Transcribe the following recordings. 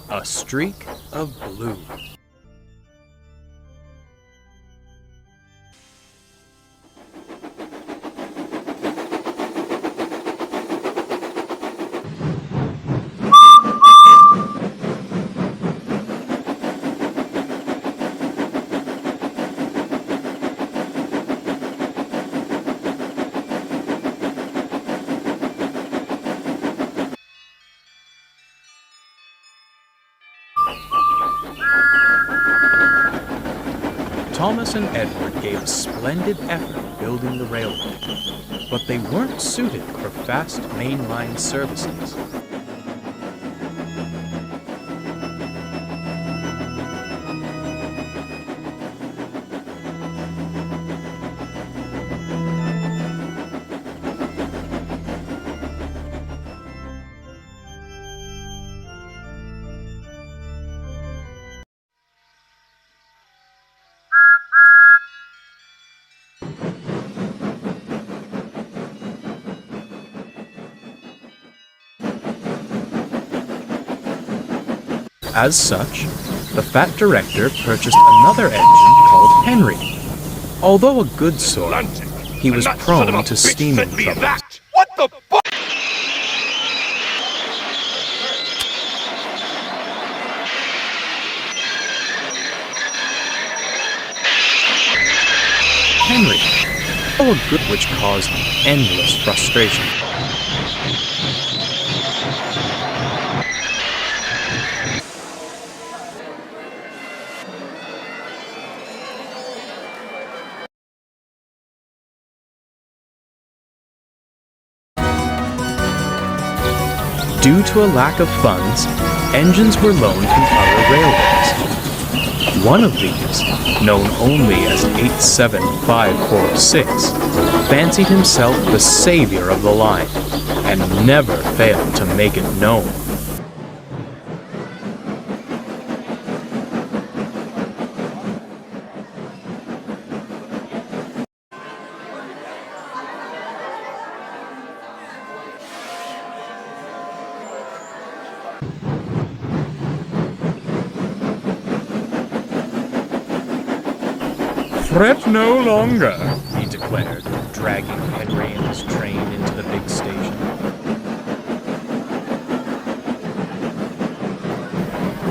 A streak of blue. Thomas and Edward gave a splendid effort building the railway, but they weren't suited for fast mainline services. As such, the fat director purchased another engine called Henry. Although a good sort, he was prone to steaming troubles. What the fuck? Henry, although a good, which caused endless frustration. Due to a lack of funds, engines were loaned from other railways. One of these, known only as 87546, fancied himself the savior of the line and never failed to make it known. Fret no longer, He declared, dragging Henry and his train into the big station.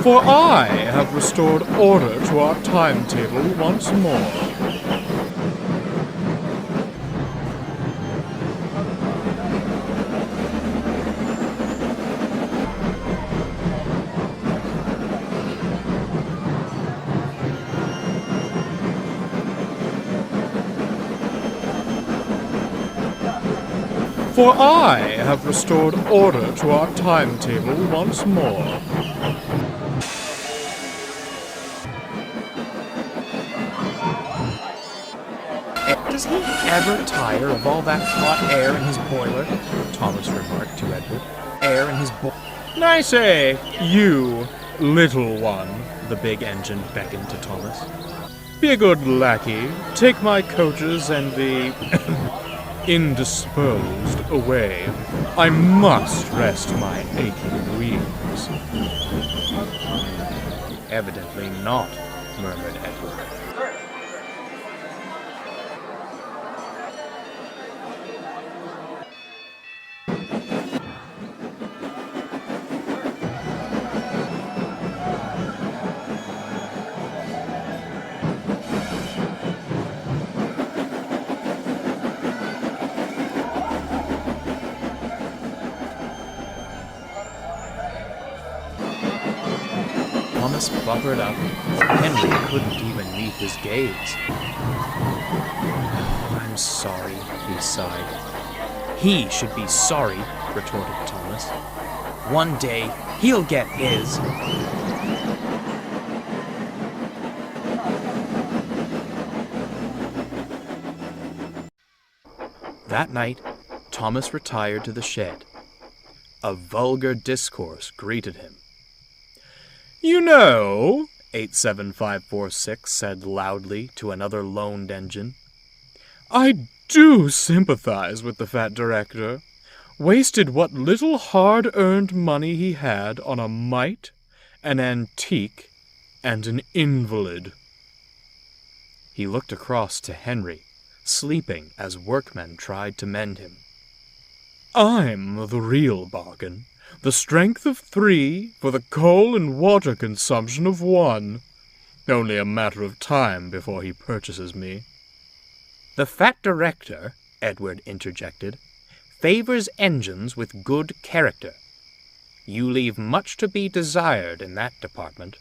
for I have restored order to our timetable once more. For I have restored order to our timetable once more. Does he ever tire of all that hot air in his boiler? Thomas remarked to Edward. Air in his I say, you, little one, The big engine beckoned to Thomas. be a good lackey, take my coaches and the indisposed away. I must rest my aching wheels. Evidently not, murmured Edward. Thomas buffered up. Henry couldn't even meet his gaze. I'm sorry, he sighed. He should be sorry, retorted Thomas. One day, he'll get his. That night, Thomas retired to the shed. A vulgar discourse greeted him. You know, 87546 said loudly to another loaned engine, I do sympathize with the fat director. Wasted what little hard-earned money he had on a mite, an antique, and an invalid." He looked across to Henry, sleeping as workmen tried to mend him. "I'm the real bargain. The strength of 3 for the coal and water consumption of 1. Only a matter of time before he purchases me." "The fat director," Edward interjected, "favors engines with good character. You leave much to be desired in that department."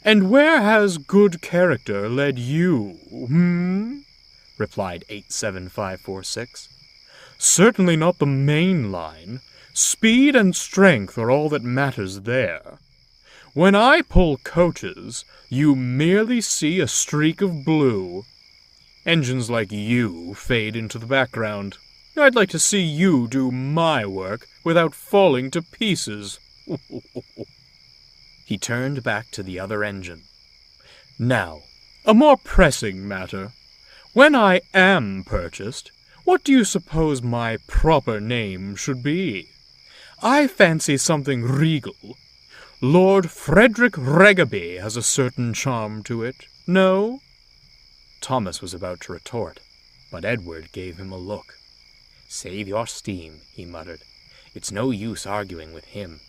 "And where has good character led you, replied 87546. "Certainly not the main line. Speed and strength are all that matters there. When I pull coaches, you merely see a streak of blue. Engines like you fade into the background. I'd like to see you do my work without falling to pieces." He turned back to the other engine. "Now, a more pressing matter. When I am purchased, what do you suppose my proper name should be? I fancy something regal. Lord Frederick Regaby has a certain charm to it. No?" Thomas was about to retort, but Edward gave him a look. "Save your steam," he muttered. "It's no use arguing with him.